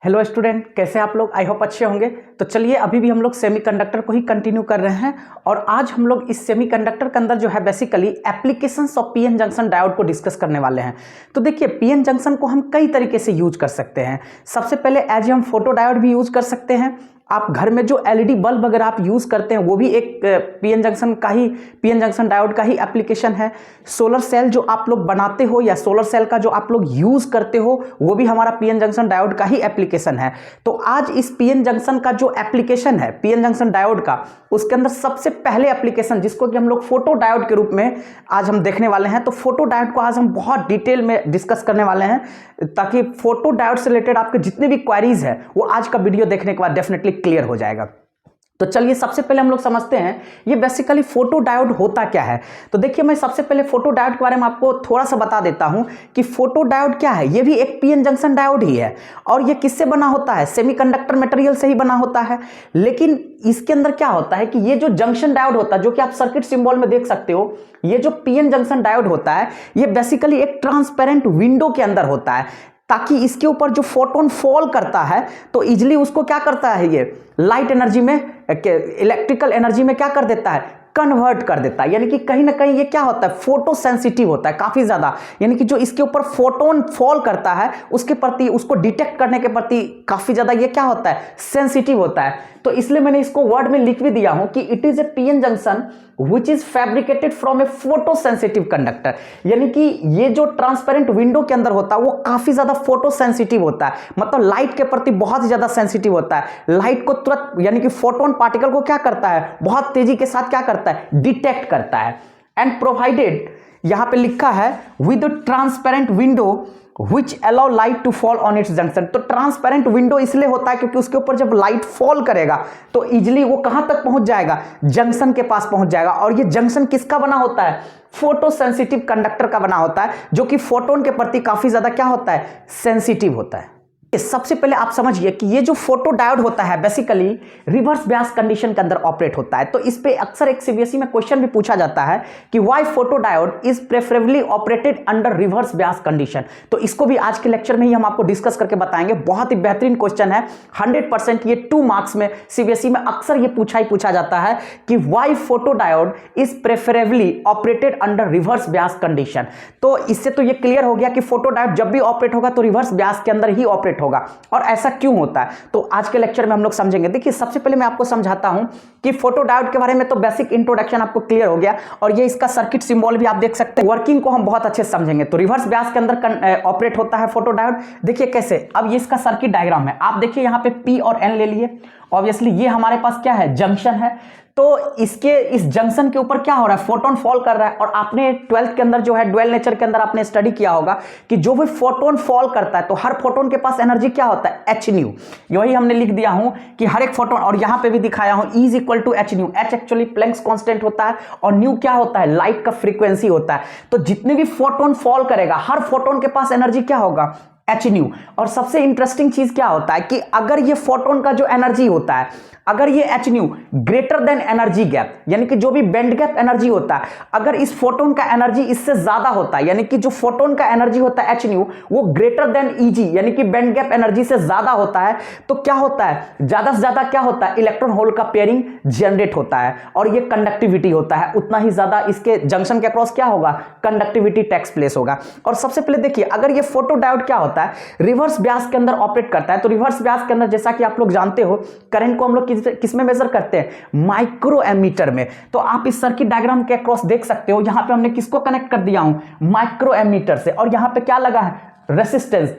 Hello student, कैसे आप लोग? आई होप अच्छे होंगे। तो चलिए, अभी भी हम लोग सेमीकंडक्टर को ही कंटिन्यू कर रहे हैं और आज हम लोग इस सेमीकंडक्टर के अंदर जो है basically applications of PN junction diode को डिस्कस करने वाले हैं। तो देखिए, पीएन जंक्शन को हम कई तरीके से यूज कर सकते हैं। सबसे पहले एज हम फोटो डायोड भी यूज कर सकते हैं। आप घर में जो एलईडी बल्ब अगर आप यूज करते हैं वो भी एक पीएन जंक्शन डायोड का ही एप्लीकेशन है। सोलर सेल जो आप लोग बनाते हो या सोलर सेल का जो आप लोग यूज करते हो वो भी हमारा पीएन जंक्शन डायोड का ही एप्लीकेशन है। तो आज इस पीएन जंक्शन का जो एप्लीकेशन है पीएन जंक्शन डायोड का, उसके अंदर सबसे पहले एप्लीकेशन जिसको कि हम लोग फोटो डायोड के रूप में आज हम देखने वाले हैं। तो फोटो डायोड को आज हम बहुत डिटेल में डिस्कस करने वाले हैं ताकि फोटो डायोड से रिलेटेड आपके जितने भी क्वेरीज है वो आज का वीडियो देखने के बाद डेफिनेटली क्लियर हो जाएगा। तो चलिए, सबसे पहले हम लोग समझते हैं ये बेसिकली फोटो डायोड होता क्या है। तो देखिए, मैं सबसे पहले फोटो डायोड के बारे में आपको थोड़ा सा बता देता हूं कि फोटो डायोड क्या है। ये भी एक पीएन जंक्शन डायोड ही है और ये किससे बना होता है? सेमीकंडक्टर मटेरियल से ही बना होता है। लेकिन इसके अंदर क्या होता है कि ये जो जंक्शन डायोड होता है, जो कि आप सर्किट सिंबल में देख सकते हो, ये जो पीएन जंक्शन डायोड होता है ये बेसिकली एक ट्रांसपेरेंट विंडो के अंदर होता है ताकि इसके ऊपर जो फोटोन फॉल करता है तो इजिली उसको क्या करता है, ये लाइट एनर्जी में, इलेक्ट्रिकल एनर्जी में क्या कर देता है, कन्वर्ट कर देता है। यानी कि कहीं ना कहीं ये क्या होता है, फोटो सेंसिटिव होता है काफी ज्यादा। यानी कि जो इसके ऊपर फोटोन फॉल करता है उसके प्रति, उसको डिटेक्ट करने के प्रति काफी ज्यादा ये क्या होता है, सेंसिटिव होता है। तो इसलिए मैंने इसको वर्ड में लिख भी दिया हूं कि it is a PN junction which is fabricated from a photosensitive conductor। यानी कि ये जो ट्रांसपेरेंट विंडो के अंदर होता है वो काफी ज्यादा फोटो सेंसिटिव होता है, मतलब लाइट के प्रति बहुत ज्यादा सेंसिटिव होता है। लाइट को तुरंत, यानी कि फोटोन पार्टिकल को क्या करता है, बहुत तेजी के साथ क्या करता है, डिटेक्ट करता है। एंड प्रोवाइडेड, यहां पे लिखा है with transparent window which allow light to fall on its junction। तो ट्रांसपेरेंट विंडो इसलिए होता है क्योंकि उसके ऊपर जब लाइट फॉल करेगा तो इजिली वो कहां तक पहुंच जाएगा, जंक्शन के पास पहुंच जाएगा। और ये जंक्शन किसका बना होता है, फोटो सेंसिटिव कंडक्टर का बना होता है, जो कि फोटोन के प्रति काफी ज्यादा क्या होता है, सेंसिटिव होता है। सबसे पहले आप समझिए कि ये जो फोटो डायोड होता है बेसिकली रिवर्स बायस कंडीशन के अंदर ऑपरेट होता है। तो इस पे अक्सर एक सीबीएसई में क्वेश्चन भी पूछा जाता है कि why photo diode is preferably operated under reverse bias condition. तो इसको भी आज के लेक्चर में ही हम आपको डिस्कस करके बताएंगे। बहुत ही बेहतरीन क्वेश्चन है, 100% ये 2 मार्क्स में सीबीएसई में अक्सर ये पूछा जाता है कि why photo diode is preferably operated under reverse bias condition. तो इससे तो ये क्लियर हो गया कि फोटो डायोड जब भी ऑपरेट होगा तो रिवर्स बायस के अंदर ही ऑपरेट होगा। और ऐसा क्यों होता है तो आज के लेक्चर में हम लोग समझेंगे। देखिए, सबसे पहले मैं आपको समझाता हूं कि फोटो डायोड के बारे में तो बेसिक इंट्रोडक्शन आपको क्लियर हो गया और ये इसका सर्किट सिंबल भी आप देख सकते हैं। वर्किंग को हम बहुत अच्छे से समझेंगे। तो रिवर्स बायस के अंदर ऑपरेट होता है फोटो डायोड। देखिए कैसे, अब ये इसका सर्किट डायग्राम है। आप देखिए यहां पे P और N ले लिए। ऑब्वियसली ये हमारे पास क्या है, जंक्शन है। तो इसके इस जंक्शन के ऊपर क्या हो रहा है, फोटोन फॉल कर रहा है। और आपने 12th के अंदर जो है डुअल नेचर के अंदर आपने स्टडी किया होगा कि जो भी फोटोन फॉल करता है तो हर फोटोन के पास एनर्जी क्या होता है, एच न्यू। यही हमने लिख दिया हूं कि हर एक फोटोन, और यहां पे भी दिखाया हूं E equal to h nu. H actually Planck's constant होता है और न्यू क्या होता है, लाइट का फ्रीक्वेंसी होता है। तो जितने भी फोटोन फॉल करेगा हर फोटोन के पास एनर्जी क्या होगा, एच न्यू। और सबसे इंटरेस्टिंग चीज क्या होता है कि अगर ये फोटोन का जो एनर्जी होता है, अगर ये H nu greater then energy gap, यानी कि जो भी बैंड गैप एनर्जी होता है, अगर इस फोटोन का एनर्जी इससे ज्यादा होता है, यानी कि जो फोटोन का एनर्जी होता है एच न्यू वो ग्रेटर देन ईजी, यानी कि बैंड गैप एनर्जी से ज्यादा होता है, तो क्या होता है, ज्यादा से ज्यादा क्या होता है, इलेक्ट्रॉन होल का पेयरिंग जनरेट होता है और ये कंडक्टिविटी होता है। उतना ही ज्यादा इसके जंक्शन के अक्रॉस क्या होगा, कंडक्टिविटी टेक्स प्लेस होगा। और सबसे पहले देखिए, अगर ये फोटो डायोड क्या होता है, रिवर्स बायस के अंदर ऑपरेट करता है। तो रिवर्स बायस के अंदर जैसा कि आप लोग जानते हो, करंट को हम लोग किस में मेजर करते हैं, माइक्रो एमीटर में। तो आप इस सर्किट डायग्राम के अक्रॉस देख सकते हो, यहां पे हमने किसको कनेक्ट कर दिया हूं, माइक्रो एमीटर से। और यहां पे क्या लगा है, रेसिस्टेंस।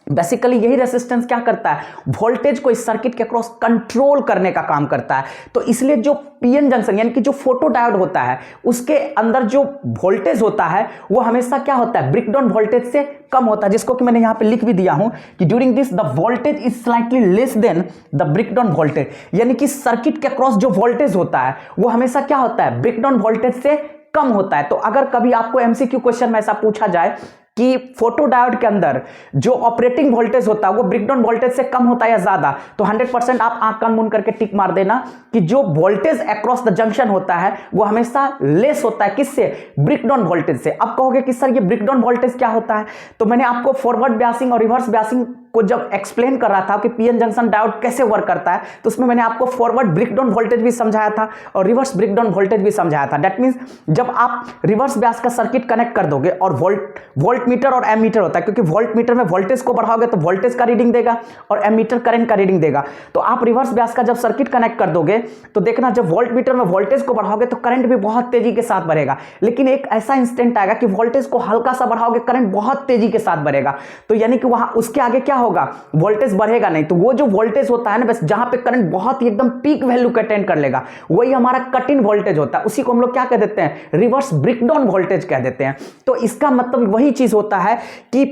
बेसिकली यही रेसिस्टेंस क्या करता है, वोल्टेज को इस सर्किट के अक्रॉस कंट्रोल करने का काम करता है। तो इसलिए जो पीएन जंक्शन यानी कि जो फोटो डायोड होता है उसके अंदर जो वोल्टेज होता है वो हमेशा क्या होता है, ब्रेकडाउन वोल्टेज से कम होता है, जिसको कि मैंने यहां पे लिख भी दिया हूं कि during this the voltage is slightly less than the breakdown voltage. यानी कि सर्किट के अक्रॉस जो वोल्टेज होता है वो हमेशा क्या होता है, ब्रेकडाउन वोल्टेज से कम होता है। तो अगर कभी आपको एमसीक्यू क्वेश्चन में ऐसा पूछा जाए कि फोटो डायोड के अंदर जो ऑपरेटिंग वोल्टेज होता है वो ब्रेकडाउन वोल्टेज से कम होता है या ज्यादा, तो 100% आप आंख कान मूंद करके टिक मार देना कि जो वोल्टेज अक्रॉस द जंक्शन होता है वो हमेशा लेस होता है, किससे, ब्रेकडाउन वोल्टेज से। अब कहोगे कि सर ये ब्रेकडाउन वोल्टेज क्या होता है, तो मैंने आपको फॉरवर्ड बायसिंग और रिवर्स बायसिंग को जब एक्सप्लेन कर रहा था कि पीएन जंक्शन डायोड कैसे वर्क करता है, तो उसमें मैंने आपको फॉरवर्ड ब्रेकडाउन वोल्टेज भी समझाया था और रिवर्स ब्रेकडाउन वोल्टेज भी समझाया था। दैट मींस जब आप रिवर्स ब्यास का सर्किट कनेक्ट कर दोगे और वोल्ट मीटर और एमीटर होता है, क्योंकि वोल्ट मीटर में वोल्टेज को बढ़ाओगे तो वोल्टेज का रीडिंग देगा और एमीटर करंट का रीडिंग देगा। तो आप रिवर्स ब्यास का जब सर्किट कनेक्ट कर दोगे तो देखना, जब वोल्ट मीटर में वोल्टेज को बढ़ाओगे तो करंट भी बहुत तेजी के साथ बढ़ेगा, लेकिन एक ऐसा इंस्टेंट आएगा कि वोल्टेज को हल्का सा बढ़ाओगे, करंट बहुत तेजी के साथ बढ़ेगा। तो यानी कि वहां उसके आगे क्या होगा, वोल्टेज बढ़ेगा नहीं। तो वो जो वोल्टेज होता है ना, बस जहां पे करंट बहुत ही एकदम पीक वैल्यू को अटेंड कर लेगा, वही हमारा कट इन वोल्टेज होता है। उसी को हम लोग क्या कह देते हैं, रिवर्स ब्रेकडाउन वोल्टेज कह देते हैं। तो इसका मतलब वही चीज होता है कि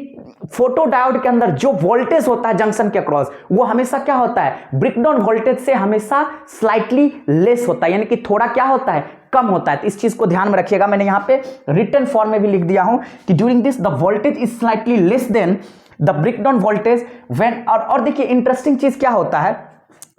फोटो डायोड के अंदर जो वोल्टेज होता है जंक्शन के अक्रॉस, वो हमेशा क्या होता है, ब्रेकडाउन वोल्टेज से हमेशा स्लाइटली लेस होता है, यानी कि थोड़ा क्या होता है, कम होता है। तो इस चीज को ध्यान में रखिएगा। मैंने यहां पे रिटन फॉर्म में भी लिख दिया हूं कि during this the voltage is slightly less than the breakdown voltage when. और देखिए इंटरेस्टिंग चीज क्या होता है,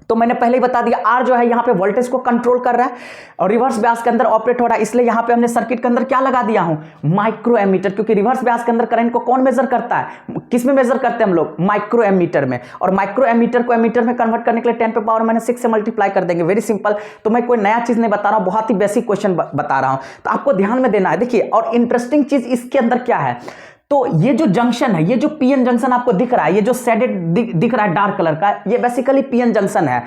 तो मैंने पहले ही बता दिया, आर जो है यहां पे वोल्टेज को कंट्रोल कर रहा है और रिवर्स ब्यास के अंदर ऑपरेट हो रहा है, इसलिए यहां पे हमने सर्किट के अंदर क्या लगा दिया हूं, माइक्रो एमीटर। क्योंकि रिवर्स ब्यास के अंदर करंट को कौन मेजर करता है, किस में मेजर करते हैं हम लोग, माइक्रो एमीटर में। और माइक्रो एमीटर को एमीटर में कन्वर्ट करने के लिए 10 पे पावर -6 से मल्टीप्लाई कर देंगे। Very simple. तो मैं कोई नया चीज नहीं बता रहा हूं, बहुत ही बेसिक क्वेश्चन बता रहा हूं, तो आपको ध्यान में देना है। देखिए, और इंटरेस्टिंग चीज इसके अंदर क्या है, तो ये जो जंक्शन है, ये जो पीएन जंक्शन आपको दिख रहा है, ये जो शेडेड दिख रहा है डार्क कलर का, ये बेसिकली पीएन जंक्शन है।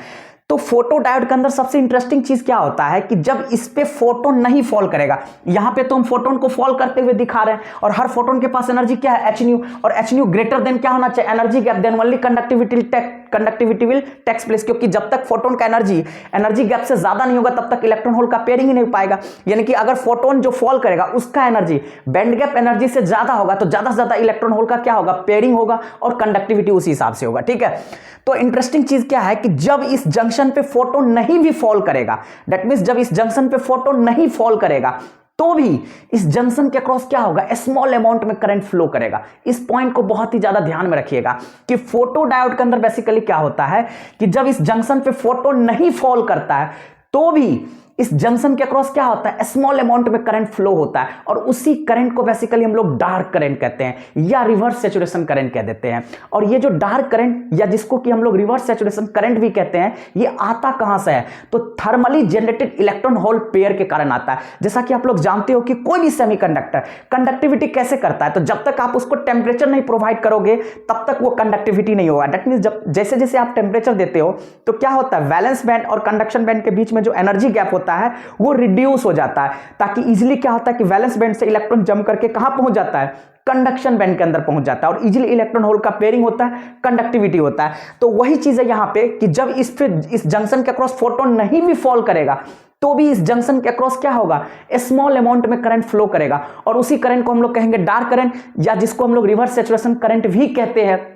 तो फोटो डायोड के अंदर सबसे इंटरेस्टिंग चीज क्या होता है कि जब इस पे फोटोन नहीं फॉल करेगा, यहां पे तो हम फोटोन को फॉल करते हुए दिखा रहे हैं और हर फोटोन के पास एनर्जी क्या है, एच न्यू, और एच न्यू ग्रेटर देन क्या होना चाहिए, energy gap, then only conductivity will takes place. क्योंकि जब तक फोटोन का एनर्जी गैप से ज्यादा नहीं होगा, तब तक इलेक्ट्रॉन होल का पेयरिंग ही नहीं हो पाएगा। यानी कि अगर फोटोन जो फॉल करेगा उसका एनर्जी बैंड गैप एनर्जी से ज्यादा होगा, तो ज्यादा से ज्यादा इलेक्ट्रॉन होल का क्या होगा, पेयरिंग होगा और कंडक्टिविटी उसी हिसाब से होगा। ठीक है। तो इंटरेस्टिंग चीज क्या है कि जब इस जंक्शन पे फोटोन नहीं भी फॉल करेगा, दैट मींस जब इस जंक्शन पे फोटोन नहीं फॉल करेगा, तो भी इस जंक्शन के अक्रॉस क्या होगा, स्मॉल अमाउंट में करंट फ्लो करेगा। इस पॉइंट को बहुत ही ज्यादा ध्यान में रखिएगा कि फोटो डायोड के अंदर बेसिकली क्या होता है कि जब इस जंक्शन पे फोटोन नहीं फॉल करता है, तो भी इस जंक्शन के अक्रॉस क्या होता है, स्मॉल अमाउंट में करंट फ्लो होता है, और उसी करंट को बेसिकली हम लोग डार्क करंट कहते हैं या रिवर्स सैचुरेशन करंट कह देते हैं। और ये जो डार्क करंट या जिसको कि हम लोग रिवर्स सैचुरेशन करंट भी कहते हैं, ये आता कहां से है, तो thermally generated electron hole pair के कारण आता है। जैसा कि आप लोग जानते हो कि कोई भी सेमीकंडक्टर कंडक्टिविटी कैसे करता है, तो जब तक आप उसको टेम्परेचर नहीं प्रोवाइड करोगे तब तक वो कंडक्टिविटी नहीं होगा। दैट मींस जब जैसे जैसे आप टेम्परेचर देते हो तो क्या होता है, वैलेंस बैंड और कंडक्शन बैंड के बीच में जो एनर्जी गैप होता है वो रिड्यूस हो जाता है, ताकि इजीली क्या होता है कि वैलेंस बैंड से इलेक्ट्रॉन जंप करके कहां पहुंच जाता है, कंडक्शन बैंड के अंदर पहुंच जाता है, और इजीली इलेक्ट्रॉन होल का पेयरिंग होता है, कंडक्टिविटी होता है। तो वही चीज है यहां पे कि जब इस जंक्शन के अक्रॉस फोटोन नहीं भी फॉल करेगा, तो भी इस जंक्शन के अक्रॉस क्या होगा, स्मॉल अमाउंट में करंट फ्लो करेगा, और उसी करंट को हम लोग कहेंगे डार्क करंट, या जिसको हम लोग रिवर्स सैचुरेशन करंट भी कहते हैं।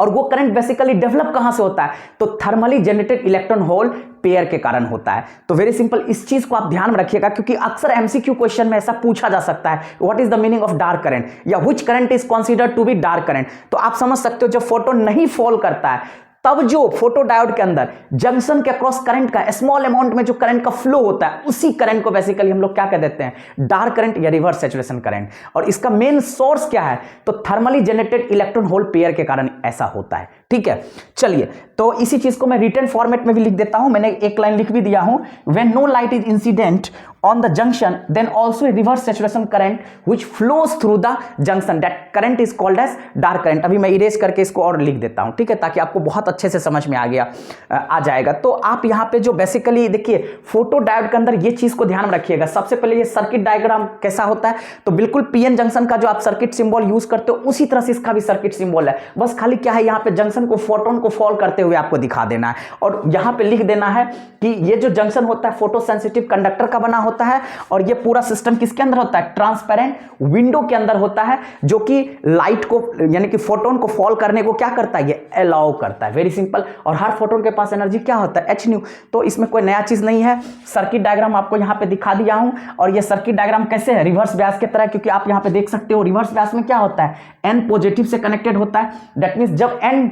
और वो करंट बेसिकली डेवलप कहां से होता है, तो thermally generated electron hole pair के कारण होता है। तो वेरी सिंपल, इस चीज को आप ध्यान में रखिएगा, क्योंकि अक्सर एमसीक्यू क्वेश्चन में ऐसा पूछा जा सकता है, what is the meaning of dark current, या which current is considered to be dark current. तो आप समझ सकते हो, जब फोटोन नहीं फॉल करता है तब जो फोटो डायोड के अंदर जंक्शन के अक्रॉस करंट का स्मॉल अमाउंट में जो करंट का फ्लो होता है, उसी करंट को बेसिकली हम लोग क्या कह देते हैं, डार्क करंट या रिवर्स सैचुरेशन करंट। और इसका मेन सोर्स क्या है, तो thermally generated electron hole pair के कारण ऐसा होता है। ठीक है, चलिए, तो इसी चीज को मैं रिटन फॉर्मेट में भी लिख देता हूं, मैंने एक लाइन लिख भी दिया हूं, when no light is incident on the junction, then also a reverse saturation current which flows through the junction, that current is called as dark current। अभी मैं इरेज करके इसको और लिख देता हूं, ठीक है, ताकि आपको बहुत अच्छे से समझ में आ जाएगा। तो आप यहां पे जो बेसिकली देखिए फोटो डायोड के अंदर ये चीज को ध्यान में रखिएगा। सबसे पहले ये सर्किट डायग्राम कैसा होता है, तो बिल्कुल पीएन जंक्शन का जो आप सर्किट सिंबल यूज करते हो उसी तरह से इसका भी सर्किट सिंबल है, बस खाली क्या है, यहाँ पे जंक्शन को फोटोन को फॉल करते हुए आपको दिखा देना है, और यहाँ पे लिख देना है कि ये जो जंक्शन होता है फोटो सेंसिटिव कंडक्टर का बना होता है, और ये पूरा सिस्टम किसके अंदर होता है, ट्रांसपेरेंट विंडो के अंदर होता है, जो कि लाइट को यानी कि फोटोन को फॉल करने को क्या करता है, ये अलाउ करता है। Very simple. और हर फोटोन के पास एनर्जी क्या होता है, एच न्यू। तो इसमें कोई नया चीज नहीं है, सर्किट डायग्राम आपको यहाँ पे दिखा दिया हूं। और ये सर्किट डायग्राम कैसे है, रिवर्स ब्यास की तरह, क्योंकि आप यहाँ पे देख सकते हो रिवर्स ब्यास में क्या होता है, एन पॉजिटिव से कनेक्टेड होता है। दैट मींस जब एन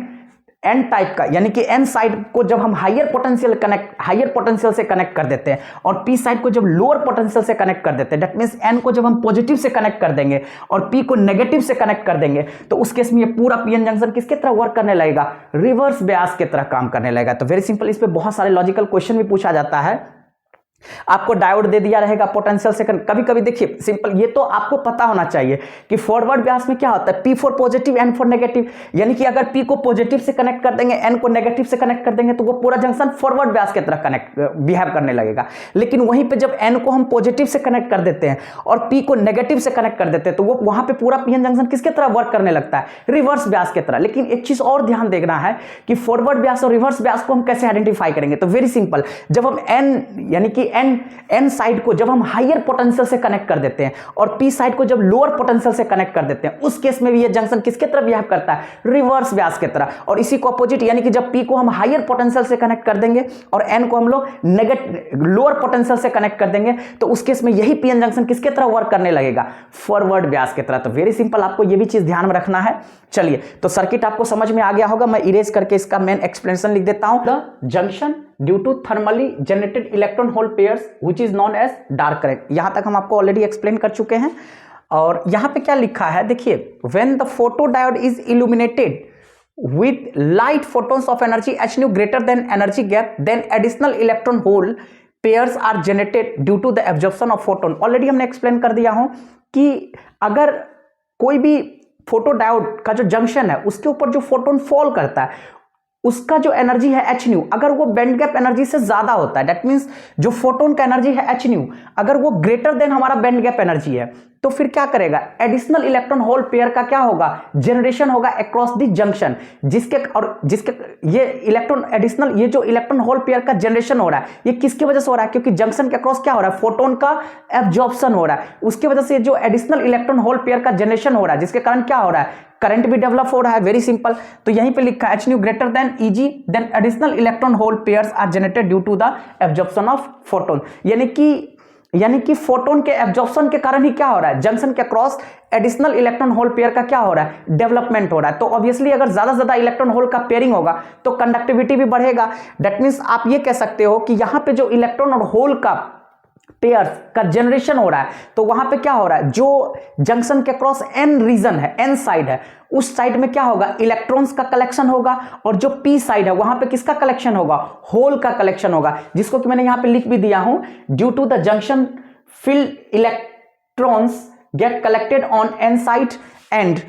एन टाइप का, यानी कि एन साइड को जब हम हायर पोटेंशियल से कनेक्ट कर देते हैं और पी साइड को जब लोअर पोटेंशियल से कनेक्ट कर देते हैं, दैट मींस एन को जब हम पॉजिटिव से कनेक्ट कर देंगे और पी को नेगेटिव से कनेक्ट कर देंगे, तो उस केस में ये पूरा पीएन जंक्शन किसके तरह वर्क करने लगेगा, रिवर्स ब्यास की तरह काम करने लगेगा। तो वेरी सिंपल, इस पे बहुत सारे लॉजिकल क्वेश्चन भी पूछा जाता है। आपको डायोड दे दिया रहेगा पोटेंशियल से, कभी कभी देखिए सिंपल, ये तो आपको पता होना चाहिए कि फॉरवर्ड ब्यास में क्या होता है, P4 positive N four negative, यानी कि अगर P को पॉजिटिव से कनेक्ट कर देंगे, N को नेगेटिव से कनेक्ट कर देंगे, तो वो पूरा जंक्शन फॉरवर्ड ब्यास की तरह कनेक्ट बिहेव करने लगेगा। लेकिन वहीं पे जब N को हम पॉजिटिव से कनेक्ट कर देते हैं और P को नेगेटिव से कनेक्ट कर देते हैं, तो वो वहां पे पूरा पीएन जंक्शन किसके तरह वर्क करने लगता है, रिवर्स ब्यास की तरह। लेकिन एक चीज और ध्यान देना है कि फॉरवर्ड ब्यास और रिवर्स ब्यास को हम कैसे आइडेंटिफाई करेंगे। तो वेरी सिंपल, जब हम N यानी कि N साइड को जब हम हायर पोटेंशियल से कनेक्ट कर देते हैं और पी साइड को जब लोअर पोटेंशियल से कनेक्ट कर देते हैं, उस केस में भी ये जंक्शन किसके तरह बिहेव करता है, रिवर्स ब्यास की तरह। और इसी को अपोजिट, यानी कि जब पी को हम हायर पोटेंशियल से कनेक्ट कर देंगे और एन को हम लोग लोअर पोटेंशियल से कनेक्ट कर देंगे, तो उस केस में यही पीएन जंक्शन किसके तरह वर्क करने लगेगा, फॉरवर्ड ब्यास की तरह। तो वेरी सिंपल, आपको ये भी चीज ध्यान में रखना है। चलिए, तो सर्किट आपको समझ में आ गया होगा। मैं इरेज करके इसका मेन एक्सप्लेनेशन लिख देता हूं। The junction due to thermally generated electron hole pairs which is known as dark current. यहां तक हम आपको ऑलरेडी एक्सप्लेन कर चुके हैं। और यहां पे क्या लिखा है, देखिए, when the photodiode is illuminated with light photons of energy h nu greater than energy gap, then additional electron hole pairs are generated due to the absorption of photon। Already हमने एक्सप्लेन कर दिया हूं कि अगर कोई भी photodiode का जो जंक्शन है उसके ऊपर जो फोटोन फॉल करता है, उसका जो एनर्जी है एच न्यू, अगर वो बैंड गैप एनर्जी से ज्यादा होता है, दैट मींस जो फोटोन का एनर्जी है एच न्यू, अगर वो ग्रेटर देन हमारा बैंड गैप एनर्जी है, तो फिर क्या करेगा, एडिशनल इलेक्ट्रॉन होल पेयर का क्या होगा, जनरेशन होगा अक्रॉस द जंक्शन, जिसके ये इलेक्ट्रॉन एडिशनल, ये जो इलेक्ट्रॉन होल पेयर का जनरेशन हो रहा है, ये किसकी वजह से हो रहा है, क्योंकि जंक्शन के अक्रॉस क्या हो रहा है, फोटोन का एब्जॉर्प्शन हो रहा है, उसकी वजह से जो एडिशनल इलेक्ट्रॉन होल पेयर का जनरेशन हो रहा है, जिसके कारण क्या हो रहा है, करंट भी डेवलप हो रहा है। वेरी सिंपल, तो यहीं पे लिखा है h nu greater than Eg, then additional electron hole pairs are generated due to the absorption of photon. यानी कि फोटोन के एब्जॉर्प्शन के कारण ही क्या हो रहा है, जंक्शन के cross additional electron hole pair का क्या हो रहा है, डेवलपमेंट हो रहा है। तो ऑब्वियसली अगर ज्यादा इलेक्ट्रॉन होल का पेयरिंग होगा तो कंडक्टिविटी भी बढ़ेगा। दैट मींस आप ये कह सकते हो कि यहां पे जो इलेक्ट्रॉन और होल का पेयर्स का जनरेशन हो रहा है, तो वहां पे क्या हो रहा है, जो जंक्शन के क्रॉस एन रीजन है, एन साइड है, उस साइड में क्या होगा, इलेक्ट्रॉन्स का कलेक्शन होगा, और जो पी साइड है वहां पे किसका कलेक्शन होगा, होल का कलेक्शन होगा, जिसको कि मैंने यहां पे लिख भी दिया हूं, due to the junction filled electrons get collected on n side and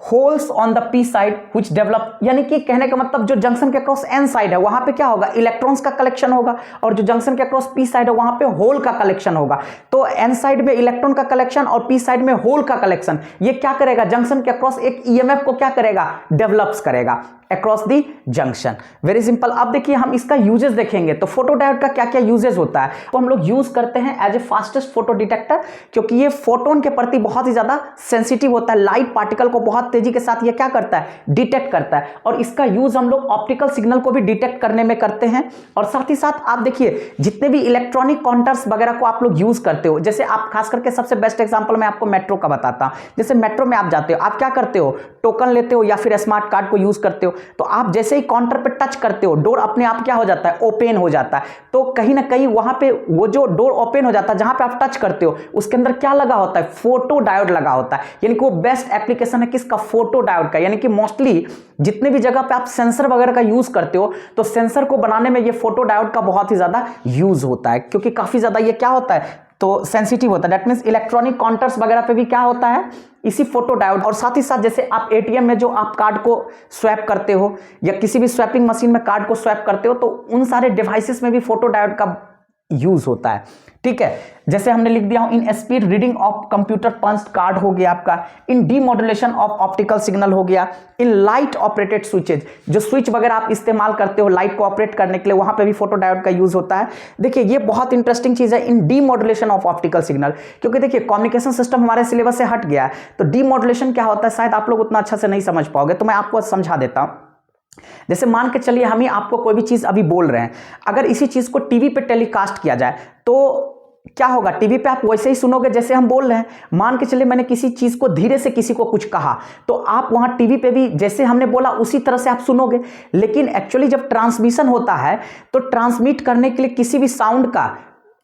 holes on the p side which develop. यानी कि कहने का मतलब जो जंक्शन के क्रॉस एन साइड है वहां पे क्या होगा, इलेक्ट्रॉन्स का कलेक्शन होगा, और जो जंक्शन के क्रॉस पी साइड है वहां पे होल का कलेक्शन होगा। तो एन साइड में इलेक्ट्रॉन का कलेक्शन और पी साइड में होल का कलेक्शन, ये क्या करेगा, जंक्शन के क्रॉस एक ईएमएफ को क्या करेगा, डेवलप्स करेगा across the junction. Very simple. अब देखिए हम इसका यूजेस देखेंगे, तो फोटोडायोड का क्या क्या यूजेस होता है। तो हम लोग यूज करते हैं as a fastest photo detector, क्योंकि ये फोटोन के प्रति बहुत ही ज्यादा सेंसिटिव होता है, लाइट पार्टिकल को बहुत तेजी के साथ ये क्या करता है, डिटेक्ट करता है। और इसका यूज हम लोग ऑप्टिकल सिग्नल को भी डिटेक्ट करने में करते हैं। और साथ ही साथ आप देखिए जितने भी इलेक्ट्रॉनिक काउंटर्स वगैरह को आप लोग यूज करते हो, जैसे आप खास करके सबसे बेस्ट एग्जांपल मैं आपको मेट्रो का बताता हूं। जैसे मेट्रो में आप जाते हो, आप क्या करते हो, टोकन लेते हो या फिर स्मार्ट कार्ड को यूज करते हो, तो आप जैसे ही काउंटर पे टच करते हो, डोर अपने आप क्या हो जाता है, ओपन हो जाता है। तो कहीं ना कहीं वहां पे वो जो डोर ओपन हो जाता है, जहां पे आप टच करते हो, उसके अंदर क्या लगा होता है, फोटो डायोड लगा होता है। यानी कि वो बेस्ट एप्लीकेशन है किसका, फोटो डायोड का। यानी कि मोस्टली जितने भी जगह पे आप सेंसर वगैरह का यूज करते हो, तो सेंसर को बनाने में ये फोटो डायोड का बहुत ही ज्यादा यूज होता है, क्योंकि काफी ज्यादा ये क्या होता है, तो सेंसिटिव होता है। दैट मींस इलेक्ट्रॉनिक काउंटर्स वगैरह पे भी क्या होता है, इसी फोटो डायोड। और साथ ही साथ जैसे आप एटीएम में जो आप कार्ड को स्वैप करते हो या किसी भी स्वैपिंग मशीन में कार्ड को स्वैप करते हो, तो उन सारे डिवाइसेस में भी फोटो डायोड का यूज होता है। ठीक है, जैसे हमने लिख दिया हूं, in speed reading of computer punch card हो गया आपका, in demodulation of optical signal हो गया, इन लाइट ऑपरेटेड स्विचेज, जो स्विच वगैरह आप इस्तेमाल करते हो लाइट को ऑपरेट करने के लिए, वहां पे भी फोटो डायोड का यूज होता है। देखिए ये बहुत इंटरेस्टिंग चीज है, इन डीमॉड्यूलेशन ऑफ ऑप्टिकल सिग्नल, क्योंकि देखिए कम्युनिकेशन सिस्टम हमारे सिलेबस से हट गया है, तो डीमॉड्यूलेशन क्या होता है शायद आप लोग उतना अच्छा से नहीं समझ पाओगे, तो मैं आपको समझा देता हूं। जैसे मान के चलिए हम ही आपको कोई भी चीज अभी बोल रहे हैं, अगर इसी चीज को टीवी पे टेलीकास्ट किया जाए, तो क्या होगा, टीवी पे आप वैसे ही सुनोगे जैसे हम बोल रहे हैं। मान के चलिए मैंने किसी चीज को धीरे से किसी को कुछ कहा, तो आप वहां टीवी पे भी जैसे हमने बोला उसी तरह से आप सुनोगे। लेकिन एक्चुअली जब ट्रांसमिशन होता है तो ट्रांसमिट करने के लिए किसी भी साउंड का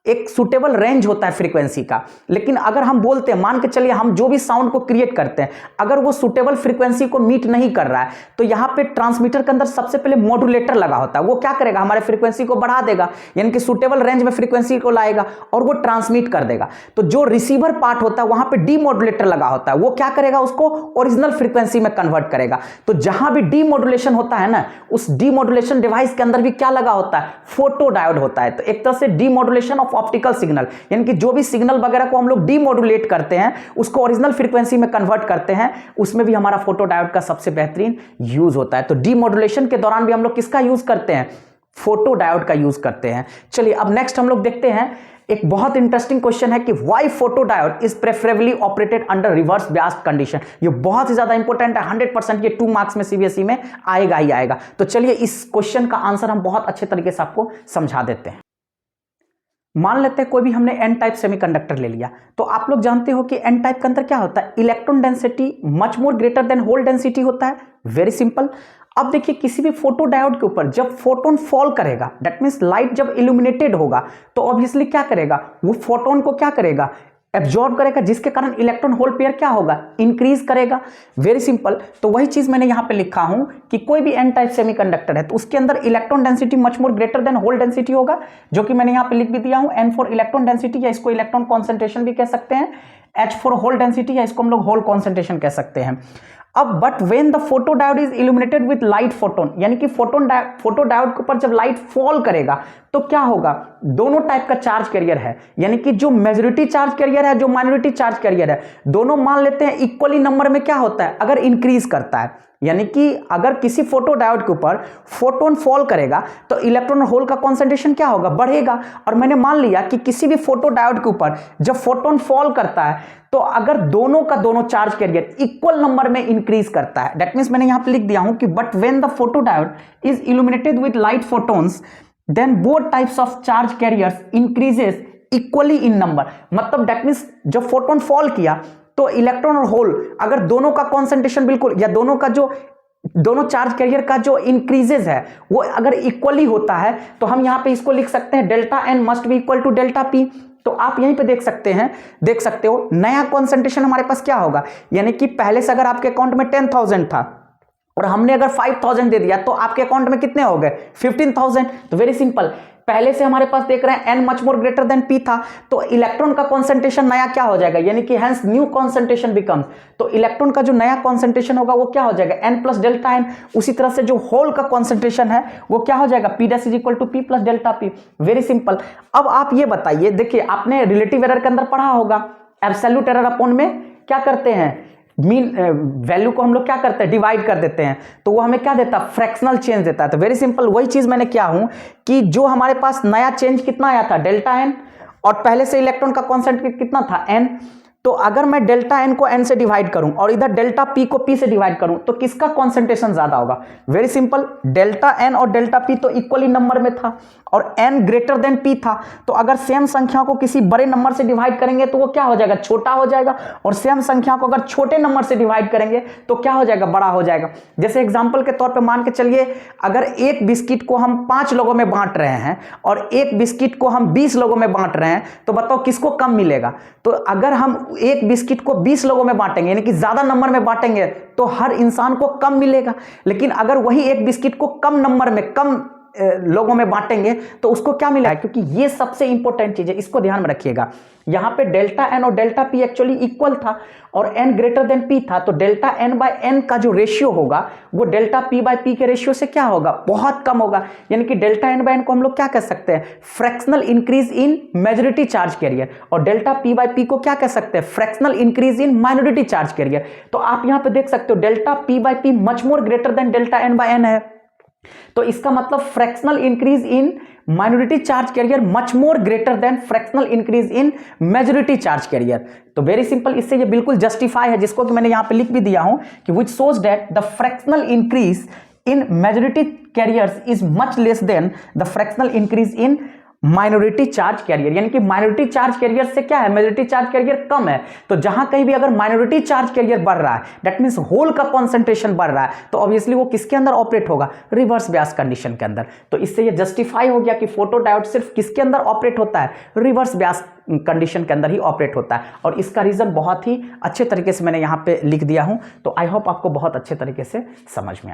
एक सुटेबल रेंज होता है फ्रीक्वेंसी का। लेकिन अगर हम बोलते हैं, मान के चलिए हम जो भी साउंड को क्रिएट करते हैं, अगर वो सुटेबल फ्रीक्वेंसी को मीट नहीं कर रहा है, तो यहां पे ट्रांसमीटर के अंदर सबसे पहले मॉड्यूलेटर लगा होता है। वो क्या करेगा, हमारे फ्रीक्वेंसी को बढ़ा देगा, यानी कि सुटेबल रेंज में फ्रीक्वेंसी को लाएगा और वो ट्रांसमिट कर देगा। तो जो रिसीवर पार्ट होता है वहां पर डीमॉड्यूलेटर लगा होता है, वो क्या करेगा, उसको ओरिजिनल फ्रीक्वेंसी में कन्वर्ट करेगा। तो जहां भी डीमॉड्यूलेशन होता है ना, उस डीमॉड्यूलेशन डिवाइस के अंदर भी क्या लगा होता है, फोटो डायोड होता है। तो एक तरह से डीमॉड्यूलेशन ऑफ ऑप्टिकल सिग्नल, यानी कि जो भी सिग्नल वगैरह को हम लोग डीमॉड्यूलेट करते हैं, उसको ओरिजिनल फ्रीक्वेंसी में कन्वर्ट करते हैं, उसमें भी हमारा फोटो डायोड का सबसे बेहतरीन यूज होता है। तो डीमॉड्यूलेशन के दौरान भी हम लोग किसका यूज करते हैं, फोटो डायोड का यूज करते हैं। चलिए अब नेक्स्ट हम लोग देखते हैं, एक बहुत इंटरेस्टिंग क्वेश्चन है कि why photo diode is preferably operated under reverse biased condition. ये बहुत ही ज्यादा इंपॉर्टेंट है, 100% ये 2 मार्क्स में सीबीएसई में आएगा ही आएगा। तो चलिए इस क्वेश्चन का आंसर हम बहुत अच्छे तरीके से आपको समझा देते हैं। मान लेते हैं कोई भी हमने एन टाइप सेमीकंडक्टर ले लिया, तो आप लोग जानते हो कि एन टाइप के अंदर क्या होता है, electron density much more greater than hole density होता है। Very simple. अब देखिए किसी भी फोटो डायोड के ऊपर जब फोटोन फॉल करेगा, दैट मींस लाइट जब इल्यूमिनेटेड होगा, तो ऑब्वियसली क्या करेगा, वो फोटोन को क्या करेगा, एब्जॉर्ब करेगा, जिसके कारण इलेक्ट्रॉन होल पेयर क्या होगा, इंक्रीज करेगा। Very simple. तो वही चीज मैंने यहां पे लिखा हूं कि कोई भी एन टाइप सेमीकंडक्टर है तो उसके अंदर electron density much more greater than hole density होगा, जो कि मैंने यहां पे लिख भी दिया हूं, एन फॉर इलेक्ट्रॉन डेंसिटी, या इसको इलेक्ट्रॉन कॉन्सेंट्रेशन भी कह सकते हैं, एच फॉर होल डेंसिटी, या इसको हम लोग होल कॉन्सेंट्रेशन कह सकते हैं। अब but when the photo diode is illuminated with light photon, यानी कि फोटो डायोड के ऊपर जब लाइट फॉल करेगा तो क्या होगा, दोनों टाइप का चार्ज कैरियर है, यानी कि जो मेजॉरिटी चार्ज कैरियर है, जो माइनॉरिटी चार्ज कैरियर है, दोनों मान लेते हैं इक्वली नंबर में क्या होता है, अगर इंक्रीज करता है, यानी कि अगर किसी फोटो डायोड के ऊपर फोटोन फॉल करेगा तो इलेक्ट्रॉन और होल का कॉन्सेंट्रेशन क्या होगा, बढ़ेगा। और मैंने मान लिया कि किसी भी फोटो डायोड के ऊपर जब फोटोन फॉल करता है तो अगर दोनों का दोनों चार्ज कैरियर इक्वल नंबर में इंक्रीज करता है, दैट मींस मैंने यहां पे लिख दिया हूं कि but when the photo diode is illuminated with light photons then both types of charge carriers increases equally in number. मतलब दैट मींस जब फोटोन फॉल किया तो इलेक्ट्रॉन और होल अगर दोनों का कॉन्सेंट्रेशन बिल्कुल, या दोनों का जो दोनों चार्ज कैरियर का जो इंक्रीजेस है वो अगर इक्वली होता है, तो हम यहां पे इसको लिख सकते हैं delta n must be equal to delta p. तो आप यहीं पे देख सकते हो नया कॉन्सेंट्रेशन हमारे पास क्या होगा, यानी कि पहले से अगर आपके अकाउंट में 10,000 था और हमने अगर 5,000 दे दिया तो आपके अकाउंट में कितने हो गए, 15,000। तो वेरी सिंपल, पहले से हमारे पास देख रहे हैं n much more greater than p था, तो इलेक्ट्रॉन का कॉन्सेंट्रेशन नया क्या हो जाएगा, यानी कि हेंस न्यू कॉन्सेंट्रेशन बिकम्स, तो इलेक्ट्रॉन का जो नया कॉन्सेंट्रेशन होगा वो क्या हो जाएगा, एन प्लस डेल्टा एन। उसी तरह से जो होल का कॉन्सेंट्रेशन है वो क्या हो जाएगा, p dash is equal to p plus delta p. Very simple. अब आप ये बताइए, देखिए आपने रिलेटिव एरर के अंदर पढ़ा होगा, एब्सोल्यूट एरर अपॉन में क्या करते हैं, मीन वैल्यू को हम लोग क्या करते हैं, डिवाइड कर देते हैं, तो वो हमें क्या देता है, फ्रैक्शनल चेंज देता है। तो वेरी सिंपल, वही चीज मैंने क्या हूं कि जो हमारे पास नया चेंज कितना आया था, डेल्टा एन, और पहले से इलेक्ट्रॉन का कॉन्सेंट्रेशन कितना था, एन, तो अगर मैं डेल्टा एन को एन से डिवाइड करूं और इधर डेल्टा पी को पी से डिवाइड करूं तो किसका कॉन्सेंट्रेशन ज्यादा होगा, वेरी सिंपल, डेल्टा एन और डेल्टा पी तो इक्वली नंबर में था और एन ग्रेटर देन पी था, तो अगर सेम संख्या को किसी बड़े नंबर से डिवाइड करेंगे तो वो क्या हो जाएगा, छोटा हो जाएगा, और सेम संख्या को अगर छोटे नंबर से डिवाइड करेंगे तो क्या हो जाएगा, बड़ा हो जाएगा। जैसे एग्जाम्पल के तौर पर मान के चलिए, अगर एक बिस्किट को हम 5 लोगों में बांट रहे हैं और एक बिस्किट को हम 20 लोगों में बांट रहे हैं, तो बताओ किसको कम मिलेगा। तो अगर हम एक बिस्किट को 20 लोगों में बांटेंगे, यानी कि ज्यादा नंबर में बांटेंगे, तो हर इंसान को कम मिलेगा। लेकिन अगर वही एक बिस्किट को कम नंबर में, कम लोगों में बांटेंगे तो उसको क्या मिलेगा, क्योंकि ये सबसे इंपॉर्टेंट चीज है, इसको ध्यान में रखिएगा। यहां पे डेल्टा एन और डेल्टा पी एक्चुअली इक्वल था और एन ग्रेटर देन पी था, तो डेल्टा एन बाय एन का जो रेशियो होगा वो डेल्टा पी बाय पी के रेशियो से क्या होगा, बहुत कम होगा। यानी कि डेल्टा एन बाय एन को हम लोग क्या कह सकते हैं, fractional increase in majority charge carrier, और डेल्टा पी बाय पी को क्या कह सकते हैं, fractional increase in minority charge carrier. तो आप यहां पे देख सकते हो delta p by p much more greater than delta n by n है, तो इसका मतलब fractional increase in minority charge carrier much more greater than fractional increase in majority charge carrier. तो वेरी सिंपल, इससे ये बिल्कुल जस्टिफाई है, जिसको कि मैंने यहां पे लिख भी दिया हूं कि which shows that the fractional increase in majority carriers is much less than the fractional increase in minority charge career, यानी कि माइनॉरिटी चार्ज कैरियर से क्या है, मेजॉरिटी चार्ज कैरियर कम है। तो जहां कहीं भी अगर माइनॉरिटी चार्ज कैरियर बढ़ रहा है, दैट मींस होल का कॉन्सेंट्रेशन बढ़ रहा है, तो ऑब्वियसली वो किसके अंदर ऑपरेट होगा, रिवर्स बयास कंडीशन के अंदर। तो इससे ये जस्टिफाई हो गया कि फोटोडायोड सिर्फ किसके अंदर ऑपरेट होता है, रिवर्स बयास कंडीशन के अंदर ही ऑपरेट होता है। और इसका रीजन बहुत ही अच्छे तरीके से मैंने यहां पे लिख दिया हूं। तो आई होप आपको बहुत अच्छे तरीके से समझ में